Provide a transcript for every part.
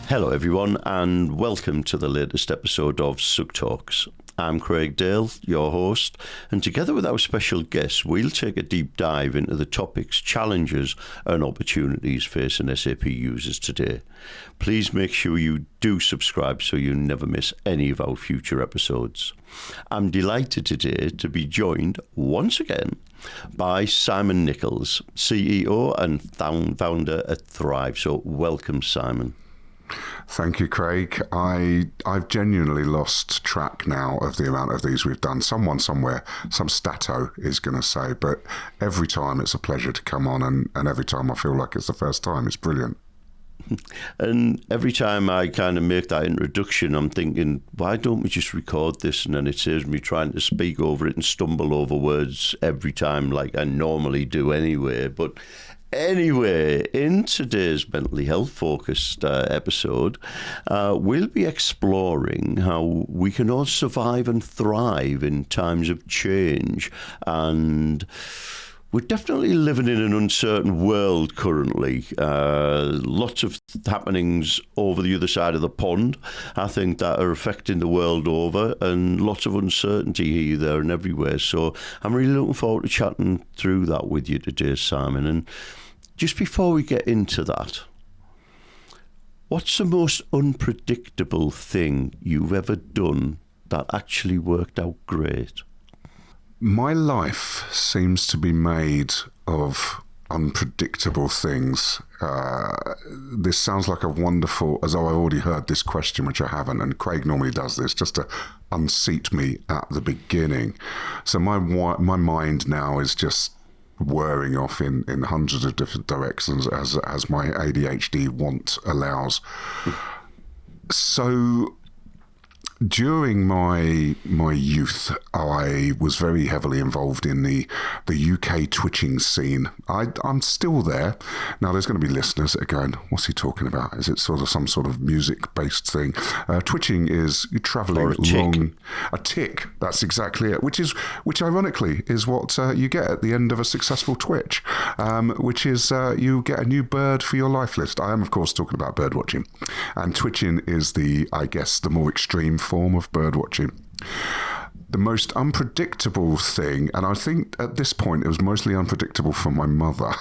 Hello everyone and welcome to the latest episode of SUGTalks. I'm Craig Dale, your host, and together with our special guests, we'll take a deep dive into the topics, challenges and opportunities facing SAP users today. Please make sure you do subscribe so you never miss any of our future episodes. I'm delighted today to be joined once again by Simon Nichols, CEO and founder at Thrive. So welcome, Simon. Thank you, Craig. I've genuinely lost track now of the amount of these we've done. Someone somewhere, some stato is going to say, but every time it's a pleasure to come on, and every time I feel like it's the first time. It's brilliant. And every time I kind of make that introduction, I'm thinking, why don't we just record this? And then it saves me trying to speak over it and stumble over words every time like I normally do anyway. But anyway, in today's mentally health focused episode, we'll be exploring how we can all survive and thrive in times of change. And we're definitely living in an uncertain world currently. Lots of happenings over the other side of the pond, I think, that are affecting the world over, and lots of uncertainty here, there and everywhere. So I'm really looking forward to chatting through that with you today, Simon. And just before we get into that, what's the most unpredictable thing you've ever done that actually worked out great? My life seems to be made of unpredictable things. This sounds like a wonderful, as though I already heard this question, which I haven't, and Craig normally does this just to unseat me at the beginning. So my mind now is just whirring off in hundreds of different directions as my ADHD want allows. So during my youth, I was very heavily involved in the UK twitching scene. I'm still there. Now, there's going to be listeners that are going, what's he talking about? Is it sort of some sort of music-based thing? Twitching is travelling along. A tick, that's exactly it, which ironically is what you get at the end of a successful twitch, which is you get a new bird for your life list. I am, of course, talking about bird watching. And twitching is the more extreme form of bird watching. The most unpredictable thing, and I think at this point it was mostly unpredictable for my mother,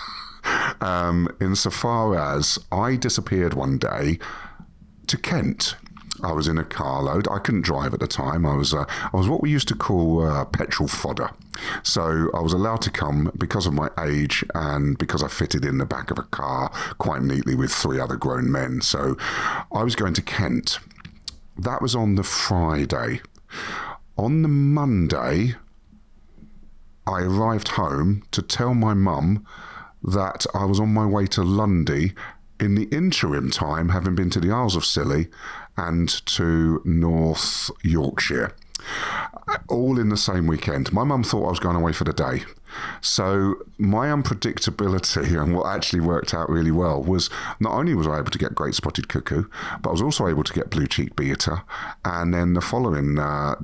insofar as I disappeared one day to Kent. I was in a carload. I couldn't drive at the time. I was what we used to call petrol fodder. So I was allowed to come because of my age and because I fitted in the back of a car quite neatly with 3 other grown men. So I was going to Kent. That was on the Friday. On the Monday, I arrived home to tell my mum that I was on my way to Lundy, in the interim time having been to the Isles of Scilly and to North Yorkshire, all in the same weekend. My mum thought I was going away for the day. So my unpredictability, and what actually worked out really well, was not only was I able to get great spotted cuckoo, but I was also able to get blue-cheeked beater. And then the following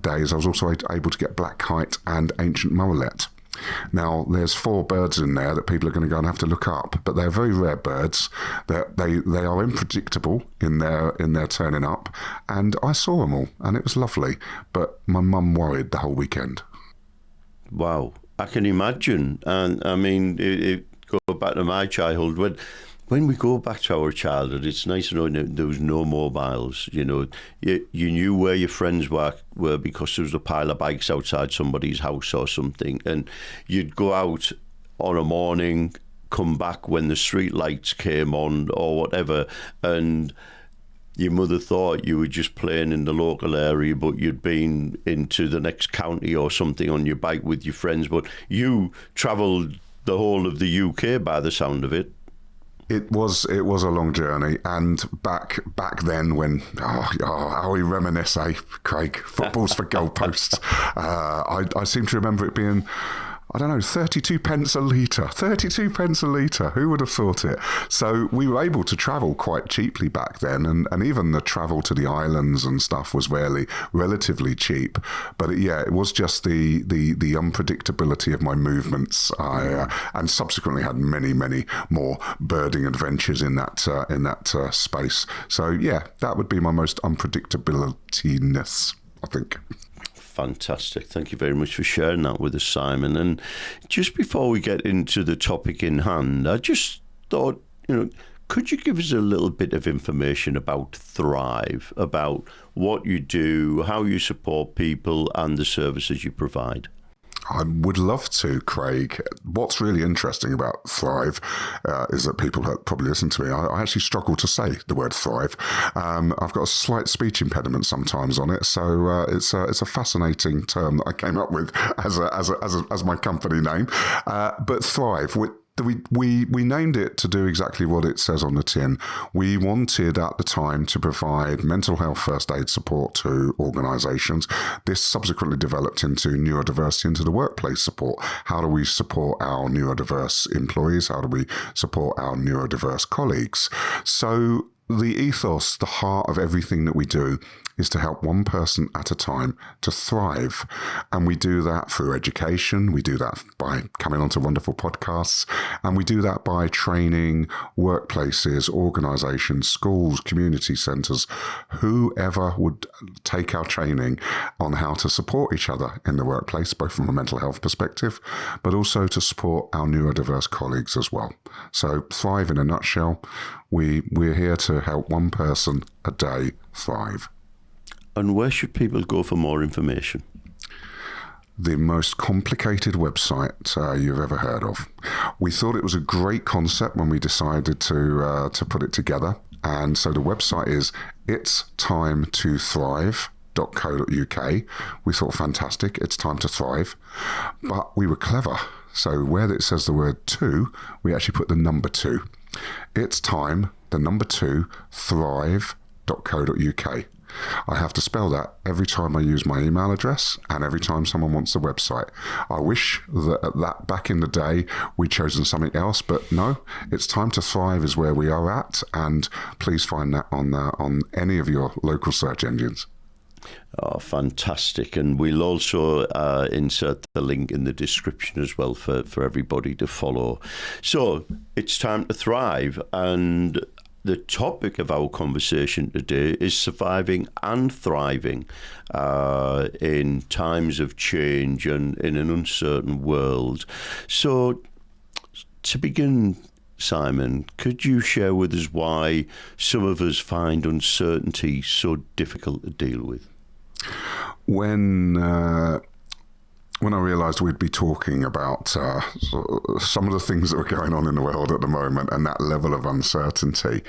days, I was also able to get black kite and ancient mowlet. Now, there's 4 birds in there that people are going to go and have to look up, but they're very rare birds. They are unpredictable in their turning up, and I saw them all, and it was lovely. But my mum worried the whole weekend. Wow, I can imagine. And I mean, it go back to my childhood. When we go back to our childhood, it's nice to know there was no mobiles. You know, you knew where your friends were because there was a pile of bikes outside somebody's house or something, and you'd go out on a morning, come back when the street lights came on or whatever, and your mother thought you were just playing in the local area, but you'd been into the next county or something on your bike with your friends. But you travelled the whole of the UK by the sound of it. It was a long journey, and back then when how we reminisce, Craig? Footballs for goalposts. I seem to remember it being I don't know, 32 pence a litre. 32 pence a litre. Who would have thought it? So we were able to travel quite cheaply back then, and even the travel to the islands and stuff was relatively cheap. But it was just the unpredictability of my movements. And subsequently had many more birding adventures in that space. So yeah, that would be my most unpredictability-ness, I think. Fantastic. Thank you very much for sharing that with us, Simon. And just before we get into the topic in hand, I just thought, could you give us a little bit of information about Thrive, about what you do, how you support people, and the services you provide? I would love to, Craig. What's really interesting about Thrive is that people that probably listen to me, I actually struggle to say the word Thrive. I've got a slight speech impediment sometimes on it, so it's a fascinating term that I came up with as my company name. But Thrive, we named it to do exactly what it says on the tin. We wanted at the time to provide mental health first aid support to organisations. This subsequently developed into neurodiversity into the workplace support. How do we support our neurodiverse employees? How do we support our neurodiverse colleagues? So the ethos, the heart of everything that we do, is to help one person at a time to thrive. And we do that through education. We do that by coming onto wonderful podcasts. And we do that by training workplaces, organisations, schools, community centres, whoever would take our training on how to support each other in the workplace, both from a mental health perspective, but also to support our neurodiverse colleagues as well. So Thrive in a nutshell, we're here to help one person a day thrive. And where should people go for more information? The most complicated website you've ever heard of. We thought it was a great concept when we decided to put it together. And so the website is itstimetothrive.co.uk. We thought, fantastic, it's time to thrive. But we were clever. So where it says the word to, we actually put the number 2. It's time, the number 2, thrive.co.uk. I have to spell that every time I use my email address and every time someone wants the website. I wish that back in the day we'd chosen something else, but no, it's time to thrive is where we are at, and please find that on any of your local search engines. Oh, fantastic. And we'll also insert the link in the description as well for everybody to follow. So it's time to thrive, and the topic of our conversation today is surviving and thriving in times of change and in an uncertain world. So to begin, Simon, could you share with us why some of us find uncertainty so difficult to deal with? When I realised we'd be talking about some of the things that were going on in the world at the moment and that level of uncertainty,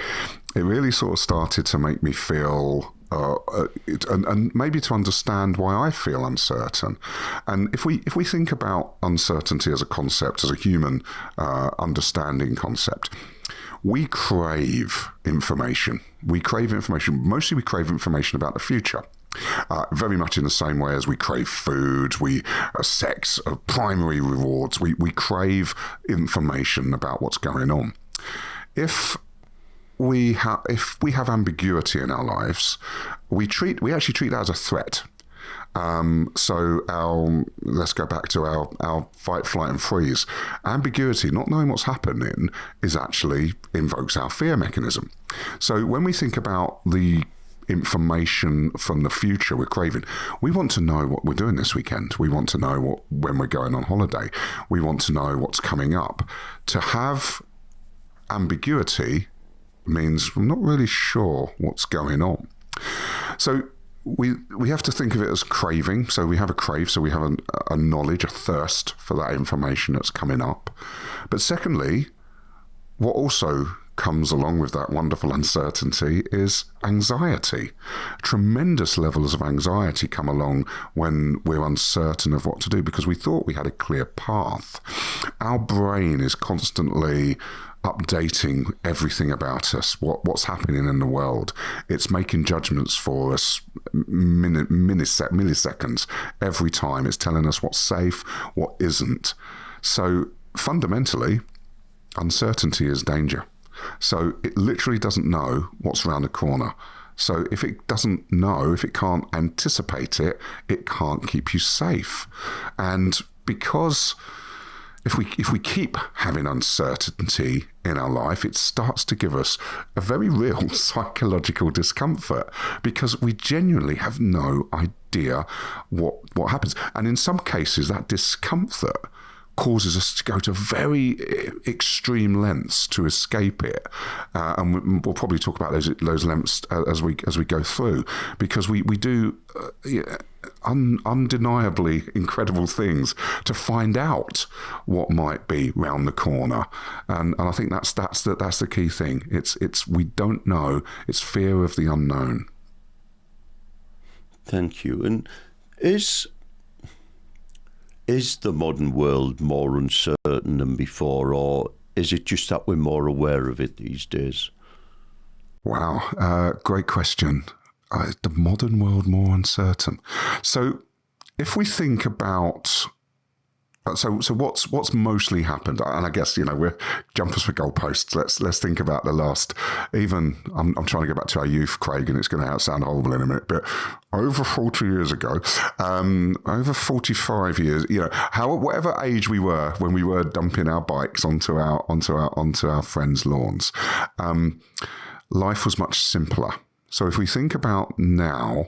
it really sort of started to make me feel, and maybe to understand why I feel uncertain. And if we think about uncertainty as a concept, as a human understanding concept, we crave information. Mostly we crave information about the future. Very much in the same way as we crave food, sex, primary rewards. We crave information about what's going on. If we have ambiguity in our lives, we actually treat that as a threat. So let's go back to our fight, flight, and freeze. Ambiguity, not knowing what's happening, invokes our fear mechanism. So when we think about the information from the future we're craving, we want to know what we're doing this weekend. We want to know when we're going on holiday. We want to know what's coming up. To have ambiguity means I'm not really sure what's going on. So we have to think of it as craving. So we have a crave, so we have a knowledge, a thirst for that information that's coming up. But secondly, what also comes along with that wonderful uncertainty is anxiety. Tremendous levels of anxiety come along when we're uncertain of what to do because we thought we had a clear path. Our brain is constantly updating everything about us, what's happening in the world. It's making judgments for us milliseconds every time. It's telling us what's safe, what isn't. So fundamentally, uncertainty is danger. So it literally doesn't know what's around the corner. So if it doesn't know, if it can't anticipate it, it can't keep you safe. And because if we keep having uncertainty in our life, it starts to give us a very real psychological discomfort because we genuinely have no idea what happens. And in some cases, that discomfort causes us to go to very extreme lengths to escape it, and we'll probably talk about those lengths as we go through, because we do undeniably incredible things to find out what might be round the corner, and I think that's the key thing. It's we don't know. It's fear of the unknown. Thank you. And is the modern world more uncertain than before, or is it just that we're more aware of it these days? Wow, great question. The modern world more uncertain. So if we think about so what's mostly happened, and I guess we're jumpers for goalposts. Let's think about the last. Even I'm trying to go back to our youth, Craig, and it's going to sound horrible in a minute, but over 40 years ago, over 45 years, whatever age we were when we were dumping our bikes onto our friends' lawns, life was much simpler. So if we think about now,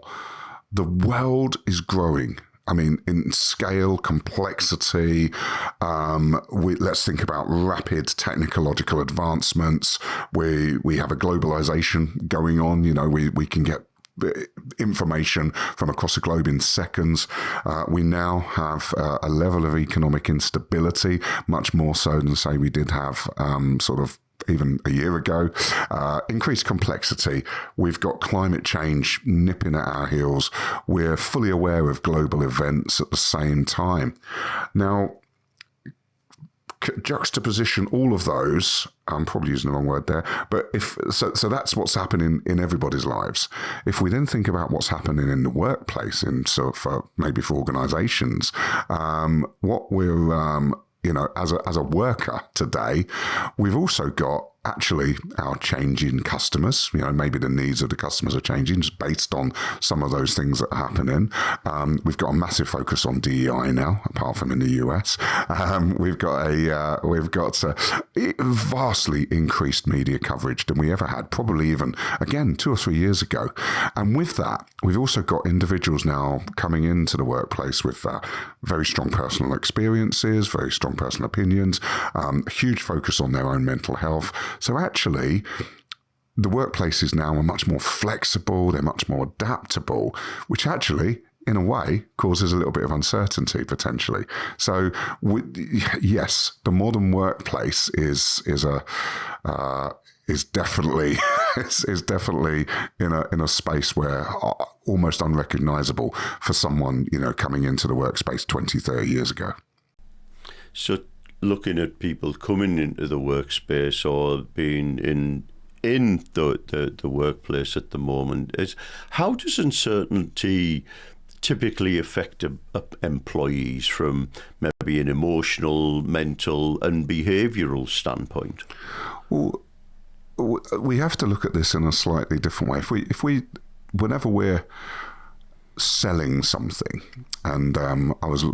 the world is growing. I mean, in scale, complexity, let's think about rapid technological advancements. We have a globalization going on. We can get information from across the globe in seconds. We now have a level of economic instability, much more so than, say, we did have sort of even a year ago. Increased complexity. We've got climate change nipping at our heels. We're fully aware of global events at the same time. Now, juxtaposition all of those, I'm probably using the wrong word there, but so that's what's happening in everybody's lives. If we then think about what's happening in the workplace, for organizations, what we're as a worker today, we've also got actually our changing customers. Maybe the needs of the customers are changing just based on some of those things that are happening. We've got a massive focus on DEI now, apart from in the US. We've got a vastly increased media coverage than we ever had, probably even, again, 2 or 3 years ago. And with that, we've also got individuals now coming into the workplace with very strong personal experiences, very strong personal opinions, huge focus on their own mental health. So actually, the workplaces now are much more flexible, they're much more adaptable, which actually, in a way, causes a little bit of uncertainty potentially. So, yes, the modern workplace is definitely is definitely in a space where almost unrecognizable for someone coming into the workspace 20, 30 years ago. So, looking at people coming into the workspace or being in the workplace at the moment, how does uncertainty typically affect employees from maybe an emotional, mental and behavioural standpoint? Well, we have to look at this in a slightly different way. If we whenever we're selling something, and I was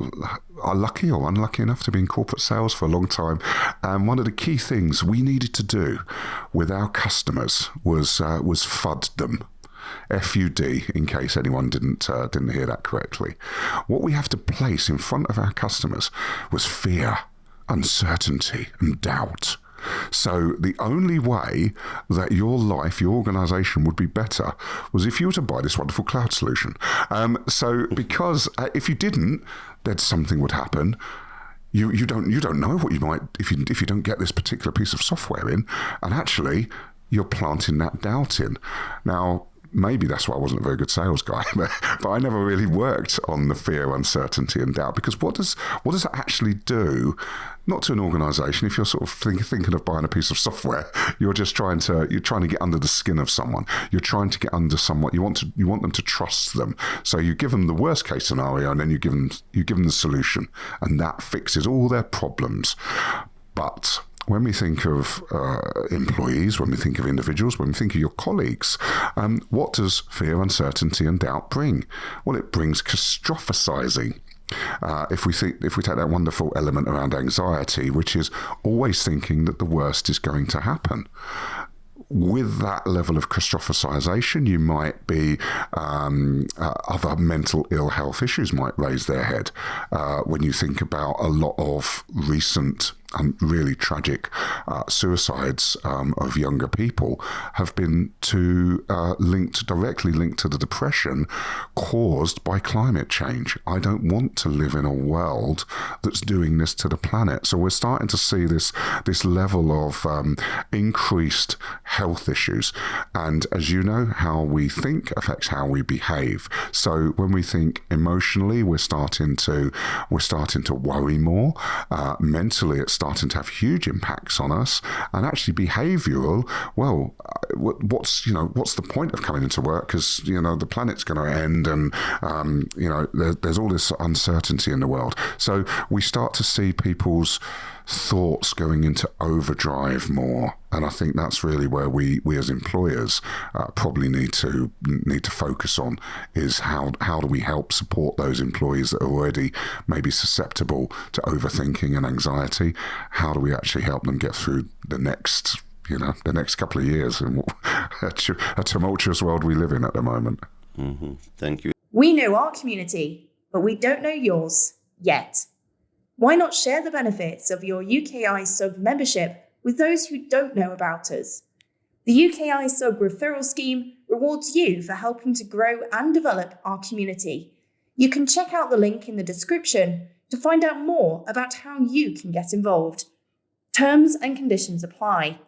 lucky or unlucky enough to be in corporate sales for a long time, and one of the key things we needed to do with our customers was FUD them. FUD, in case anyone didn't hear that correctly. What we have to place in front of our customers was fear, uncertainty, and doubt. So the only way that your life, your organization would be better was if you were to buy this wonderful cloud solution. Because if you didn't, then something would happen. You don't know what you might if you don't get this particular piece of software in, and actually you're planting that doubt in. Now, maybe that's why I wasn't a very good sales guy, but I never really worked on the fear, uncertainty, and doubt, because what does that actually do? Not to an organisation. If you're sort of thinking of buying a piece of software, you're trying to get under the skin of someone. You're trying to get under someone. You want them to trust them. So you give them the worst case scenario, and then you give them the solution, and that fixes all their problems. But when we think of employees, when we think of individuals, when we think of your colleagues, what does fear, uncertainty, and doubt bring? Well, it brings catastrophizing. If we take that wonderful element around anxiety, which is always thinking that the worst is going to happen. With that level of catastrophization, you might be other mental ill health issues might raise their head. When you think about a lot of recent really tragic suicides of younger people have been directly linked to the depression caused by climate change. I don't want to live in a world that's doing this to the planet. So we're starting to see this level of increased health issues. And as you know, how we think affects how we behave. So when we think emotionally, we're starting to worry more. Mentally, it's starting to have huge impacts on us, and actually behavioural. Well, what's the point of coming into work, because the planet's going to end, and there's all this uncertainty in the world. So we start to see people's thoughts going into overdrive more, and I think that's really where we as employers probably need to focus on, is how do we help support those employees that are already maybe susceptible to overthinking and anxiety. How do we actually help them get through the next couple of years in a tumultuous world we live in at the moment? Mm-hmm. Thank you. We know our community, but we don't know yours yet. Why not share the benefits of your UKI Sub membership with those who don't know about us? The UKI Sub referral scheme rewards you for helping to grow and develop our community. You can check out the link in the description to find out more about how you can get involved. Terms and conditions apply.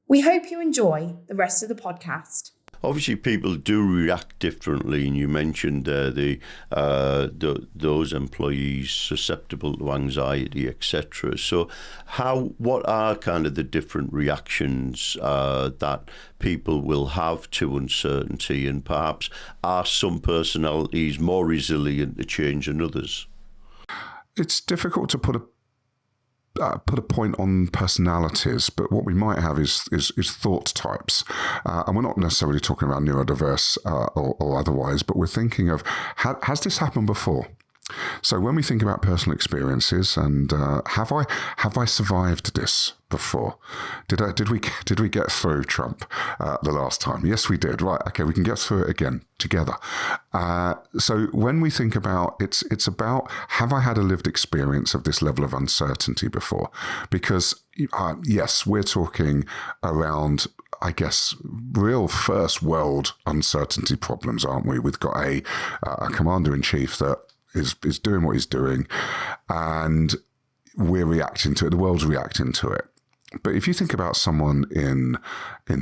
We hope you enjoy the rest of the podcast. Obviously, people do react differently, and you mentioned those employees susceptible to anxiety, etc. So, what are kind of the different reactions that people will have to uncertainty, and perhaps are some personalities more resilient to change than others? It's difficult to put a point on personalities, but what we might have is thought types, and we're not necessarily talking about neurodiverse or otherwise, but we're thinking of has this happened before? So when we think about personal experiences, and have I survived this before? Did we get through Trump the last time? Yes, we did. Right. Okay, we can get through it again together. So when we think about it's about, have I had a lived experience of this level of uncertainty before? Because yes, we're talking around, I guess, real first world uncertainty problems, aren't we? We've got a commander-in-chief that is doing what he's doing, and we're reacting to it. The world's reacting to it. But if you think about someone in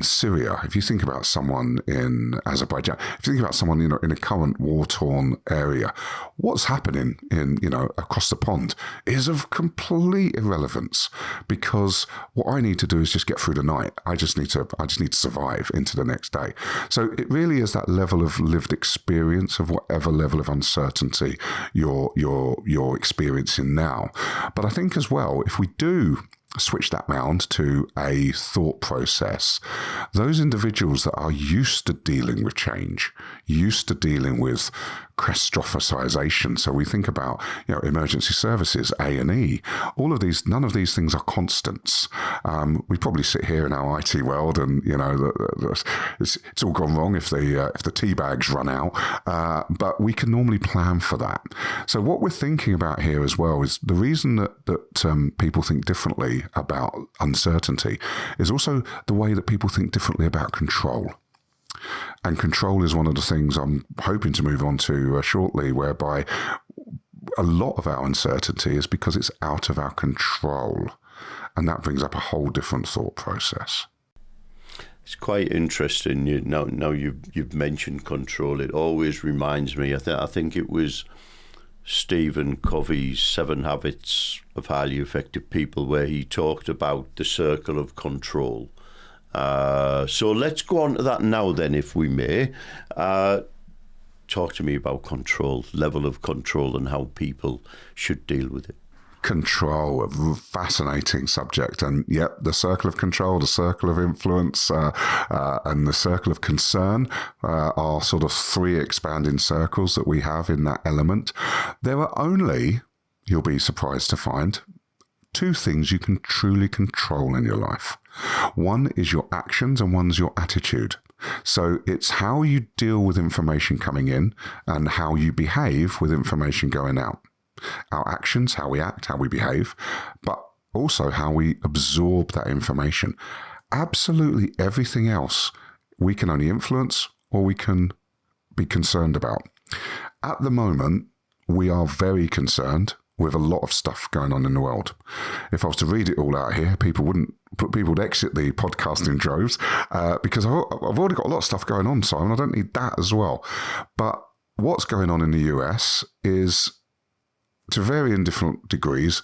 Syria, if you think about someone in Azerbaijan, if you think about someone in a current war-torn area, what's happening across the pond is of complete irrelevance, because what I need to do is just get through the night. I just need to survive into the next day. So it really is that level of lived experience of whatever level of uncertainty you're experiencing now. But I think as well, if we do switch that round to a thought process, those individuals that are used to dealing with change, used to dealing with catastrophization. So we think about emergency services, A&E, all of these. None of these things are constants. We probably sit here in our IT world, and it's all gone wrong if the tea bags run out. But we can normally plan for that. So what we're thinking about here as well is the reason that people think differently about uncertainty is also the way that people think differently about control. And control is one of the things I'm hoping to move on to shortly, whereby a lot of our uncertainty is because it's out of our control. And that brings up a whole different thought process. It's quite interesting. Now you've mentioned control. It always reminds me. I think it was Stephen Covey's 7 Habits of Highly Effective People, where he talked about the circle of control. So let's go on to that now, then, if we may. Talk to me about control, level of control, and how people should deal with it. Control, a fascinating subject. And yep, the circle of control, the circle of influence, and the circle of concern are sort of 3 expanding circles that we have in that element. There are only, you'll be surprised to find, 2 things you can truly control in your life. One is your actions and one's your attitude. So it's how you deal with information coming in and how you behave with information going out. Our actions, how we act, how we behave, but also how we absorb that information. Absolutely everything else we can only influence or we can be concerned about. At the moment, we are very concerned with a lot of stuff going on in the world. If I was to read it all out here, people would exit the podcast in droves because I've already got a lot of stuff going on, Simon. I don't need that as well. But what's going on in the US is, to varying different degrees,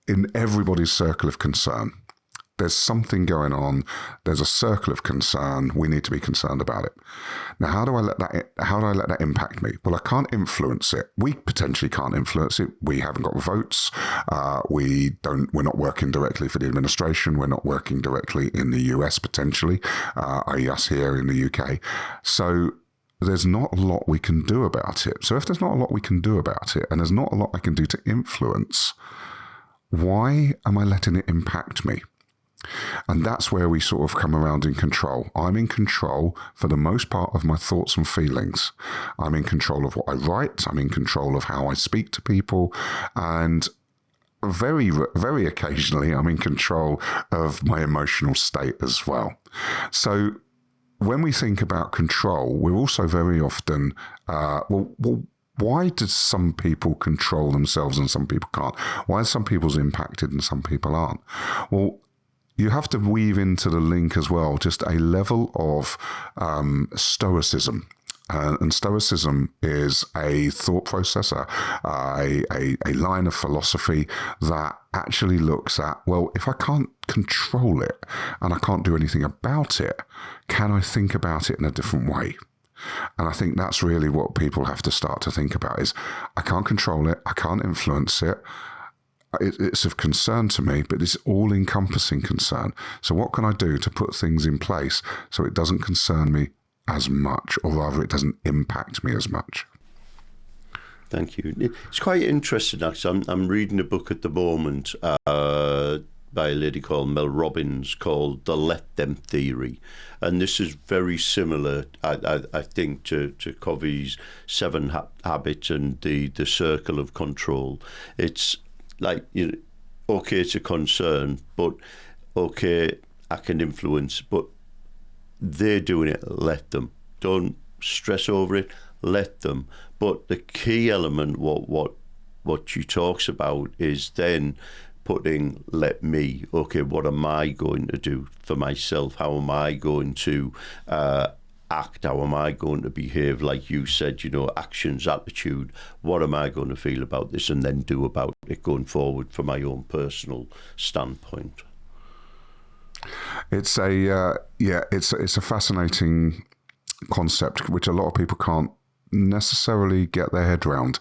in everybody's circle of concern. There's something going on. There's a circle of concern. We need to be concerned about it. Now, how do I let that impact me? Well, I can't influence it. We potentially can't influence it. We haven't got votes. We're not working directly for the administration. We're not working directly in the US potentially, i.e. us here in the UK. So there's not a lot we can do about it. So if there's not a lot we can do about it, and there's not a lot I can do to influence, why am I letting it impact me? And that's where we sort of come around in control. I'm in control for the most part of my thoughts and feelings. I'm in control of what I write. I'm in control of how I speak to people. And very, very occasionally, I'm in control of my emotional state as well. So when we think about control, we're also very often, why do some people control themselves and some people can't? Why are some people's impacted and some people aren't? Well, you have to weave into the link as well just a level of stoicism. And stoicism is a thought process, a line of philosophy that actually looks at, well, if I can't control it and I can't do anything about it, can I think about it in a different way? And I think that's really what people have to start to think about is, I can't control it, I can't influence it. It's of concern to me, but it's all-encompassing concern. So what can I do to put things in place so it doesn't concern me as much, or rather it doesn't impact me as much? Thank you. It's quite interesting, actually. I'm reading a book at the moment by a lady called Mel Robbins called The Let Them Theory. And this is very similar, I think, to Covey's 7 Habits and the circle of control. It's like, okay, it's a concern, but okay, I can influence, but they're doing it, let them. Don't stress over it, let them. But the key element, what she talks about, is then putting let me. Okay, what am I going to do for myself? How am I going to act? How am I going to behave? Like you said, actions, attitude. What am I going to feel about this and then do about it going forward from my own personal standpoint? It's a fascinating concept which a lot of people can't necessarily get their head round,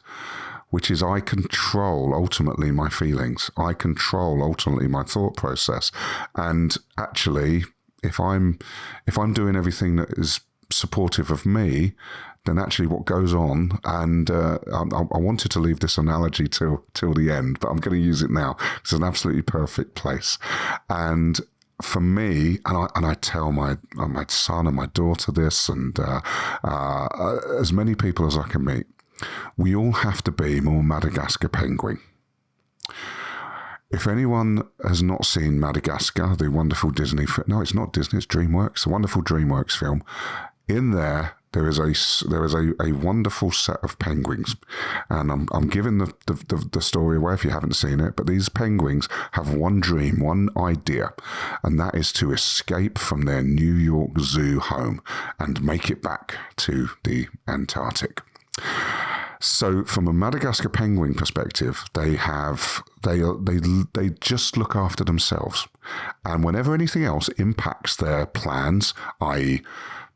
which is I control ultimately my feelings. I control ultimately my thought process. And actually, if I'm doing everything that is supportive of me, then actually what goes on, and I wanted to leave this analogy till the end, but I'm going to use it now. It's an absolutely perfect place. And for me, and I tell my son and my daughter this, and as many people as I can meet, we all have to be more Madagascar penguin. If anyone has not seen Madagascar, the wonderful Disney film, no, it's not Disney, it's DreamWorks, the wonderful DreamWorks film, in there, there is a wonderful set of penguins, and I'm giving the story away if you haven't seen it. But these penguins have one dream, one idea, and that is to escape from their New York Zoo home and make it back to the Antarctic. So, from a Madagascar penguin perspective, they just look after themselves, and whenever anything else impacts their plans, i.e.,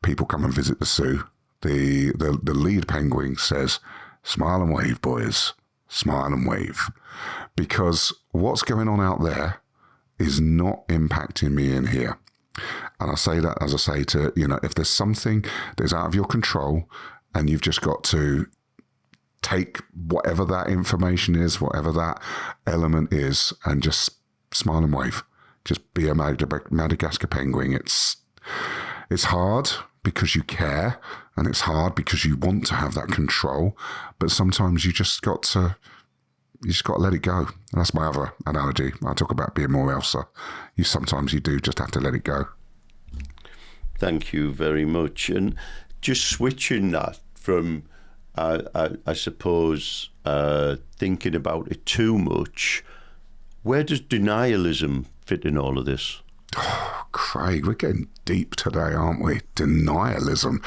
people come and visit the zoo, the lead penguin says, "Smile and wave, boys, smile and wave," because what's going on out there is not impacting me in here. And I say that, as I say, to, if there's something that is out of your control, and you've just got to take whatever that information is, whatever that element is, and just smile and wave. Just be a Madagascar penguin. It's hard because you care, and it's hard because you want to have that control, but sometimes you just got to let it go. And that's my other analogy. I talk about being more Elsa. Sometimes you do just have to let it go. Thank you very much. And just switching that from I suppose, thinking about it too much, where does denialism fit in all of this? Oh, Craig, we're getting deep today, aren't we? Denialism.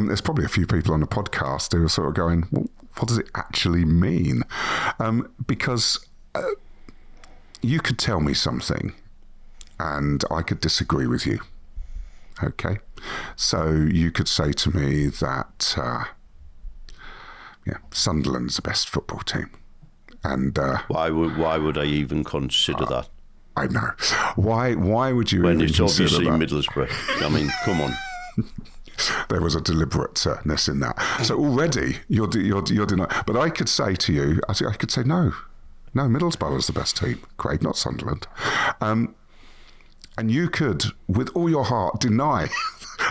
There's probably a few people on the podcast who are sort of going, well, what does it actually mean? Because you could tell me something and I could disagree with you. Okay? So you could say to me that... Sunderland's the best football team, and why would I even consider that? I know. Why would you? When even it's obviously that? Middlesbrough. I mean, come on. There was a deliberateness in that. So already you're denying. But I could say to you, I could say no, Middlesbrough is the best team, Craig, not Sunderland. And you could, with all your heart, deny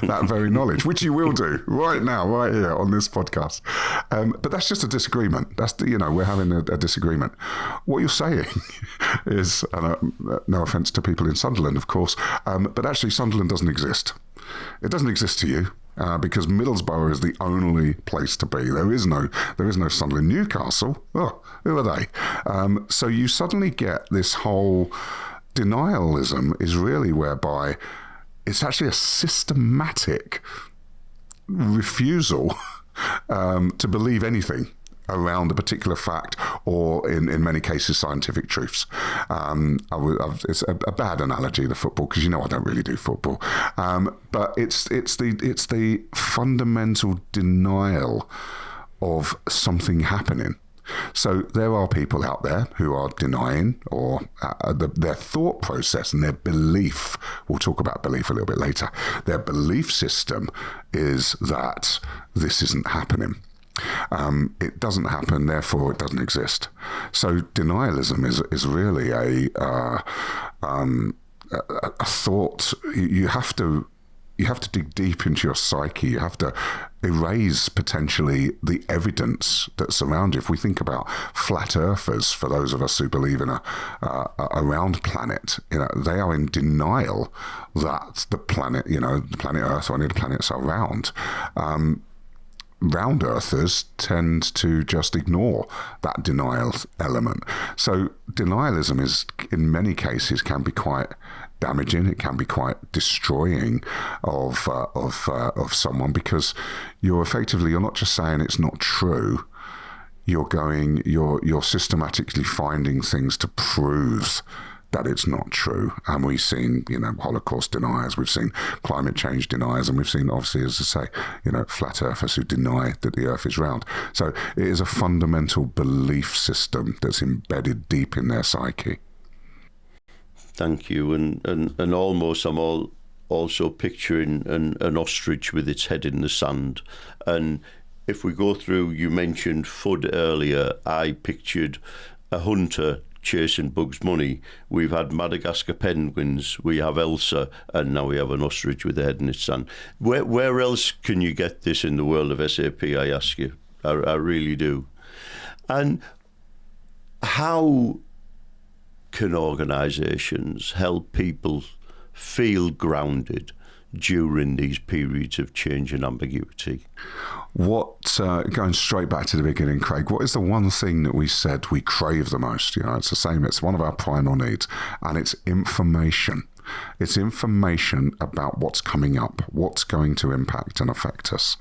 that very knowledge, which you will do right now, right here on this podcast. But that's just a disagreement. We're having a disagreement. What you're saying is, no offence to people in Sunderland, of course, but actually Sunderland doesn't exist. It doesn't exist to you. Because Middlesbrough is the only place to be. There is no Sunderland. Newcastle, who are they? So you suddenly get this whole denialism is really whereby it's actually a systematic refusal to believe anything around a particular fact, or in many cases scientific truths. It's a bad analogy, the football, because I don't really do football, but it's the fundamental denial of something happening. So there are people out there who are denying, or their thought process and their belief, we'll talk about belief a little bit later, their belief system is that this isn't happening. It doesn't happen, therefore it doesn't exist. So denialism is really a thought. You have to dig deep into your psyche. You have to erase potentially the evidence that's around you. If we think about flat earthers, for those of us who believe in a round planet, they are in denial that the planet Earth, or any of the planets, are round. Round earthers tend to just ignore that denial element. So denialism is, in many cases, can be quite damaging. It can be quite destroying of someone, because you're not just saying it's not true. You're systematically finding things to prove that it's not true. And we've seen, Holocaust deniers, we've seen climate change deniers, and we've seen, obviously, as I say, flat earthers who deny that the earth is round. So it is a fundamental belief system that's embedded deep in their psyche. Thank you. And almost I'm also picturing an ostrich with its head in the sand. And if we go through, you mentioned FUD earlier, I pictured a hunter chasing Bugs Bunny. We've had Madagascar penguins, we have Elsa, and now we have an ostrich with a head in its sand. Where else can you get this in the world of SAP, I ask you? I really do. And how can organisations help people feel grounded, during these periods of change and ambiguity. Going straight back to the beginning, Craig, what is the one thing that we said we crave the most? It's the same. It's one of our primal needs, and it's information. It's information about what's coming up, what's going to impact and affect us.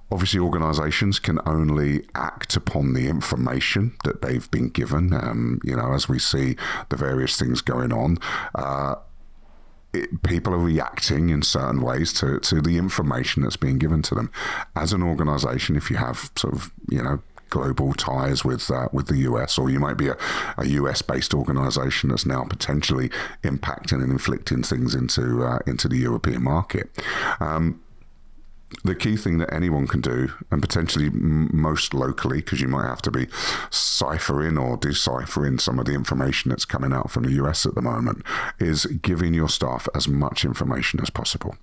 Obviously, organisations can only act upon the information that they've been given. As we see the various things going on, people are reacting in certain ways to the information that's being given to them. As an organisation, if you have sort of, global ties with the US, or you might be a US-based organisation that's now potentially impacting and inflicting things into the European market. The key thing that anyone can do, and potentially most locally, because you might have to be ciphering or deciphering some of the information that's coming out from the US at the moment, is giving your staff as much information as possible.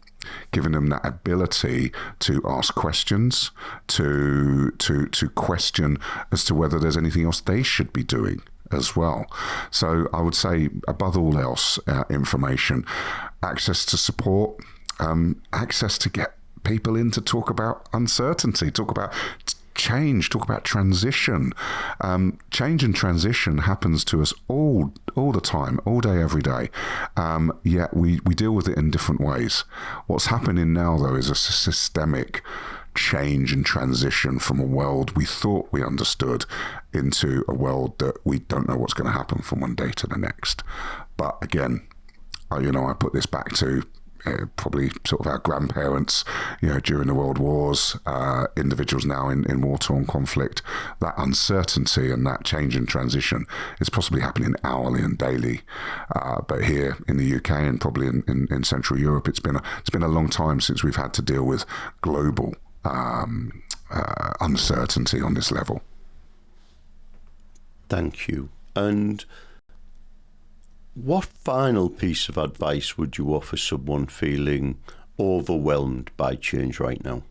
Giving them that ability to ask questions, to question as to whether there's anything else they should be doing as well. So I would say, above all else, information, access to support, access to get people in to talk about uncertainty, talk about change, talk about transition. Change and transition happens to us all the time, all day, every day. Yet we deal with it in different ways. What's happening now, though, is a systemic change and transition from a world we thought we understood into a world that we don't know what's going to happen from one day to the next. But again, I put this back to probably sort of our grandparents, during the world wars, individuals now in war-torn conflict. That uncertainty and that change and transition is possibly happening hourly and daily. But here in the UK and probably in Central Europe, it's been a long time since we've had to deal with global uncertainty on this level. Thank you. And what final piece of advice would you offer someone feeling overwhelmed by change right now?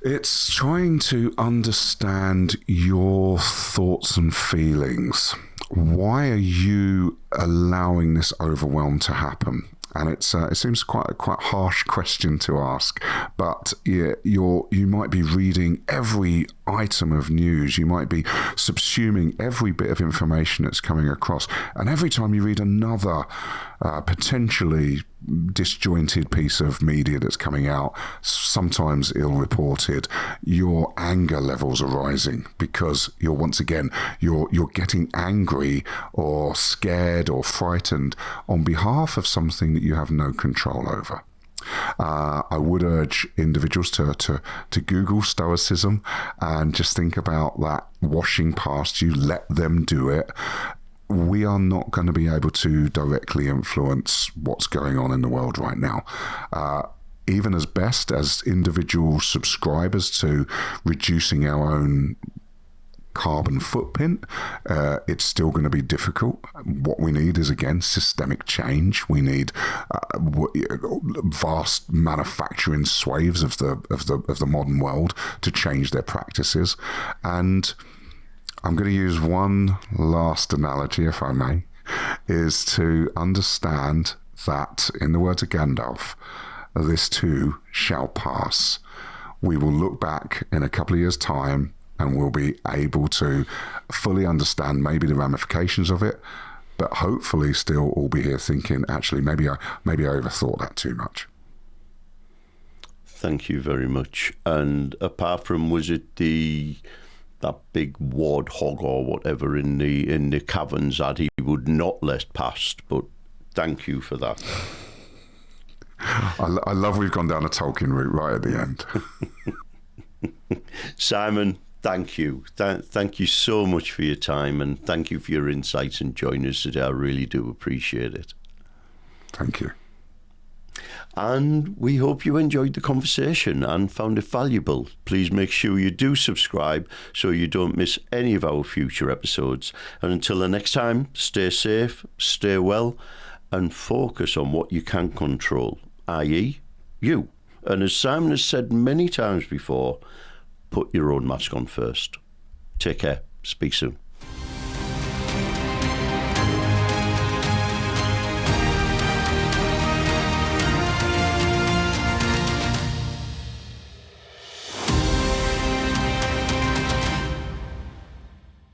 It's trying to understand your thoughts and feelings. Why are you allowing this overwhelm to happen? And it seems quite a harsh question to ask, but you might be reading every item of news, you might be subsuming every bit of information that's coming across, and every time you read another potentially disjointed piece of media that's coming out, sometimes ill-reported, your anger levels are rising because you're getting angry or scared or frightened on behalf of something that you have no control over. I would urge individuals to Google Stoicism and just think about that washing past you. Let them do it. We are not going to be able to directly influence what's going on in the world right now. Even as best as individual subscribers to reducing our own carbon footprint, it's still going to be difficult. What we need is, again, systemic change. We need vast manufacturing swathes of the modern world to change their practices. And I'm going to use one last analogy, if I may, is to understand that, in the words of Gandalf, this too shall pass. We will look back in a couple of years' time and we'll be able to fully understand maybe the ramifications of it, but hopefully still all be here thinking, actually, maybe I overthought that too much. Thank you very much. And apart from, was it that big warthog or whatever in the caverns that he would not let past? But thank you for that. I love we've gone down a Tolkien route right at the end. Simon, thank you. Thank you so much for your time, and thank you for your insights and joining us today. I really do appreciate it. Thank you. And we hope you enjoyed the conversation and found it valuable. Please make sure you do subscribe so you don't miss any of our future episodes. And until the next time, stay safe, stay well, and focus on what you can control, i.e. you. And as Simon has said many times before, put your own mask on first. Take care. Speak soon.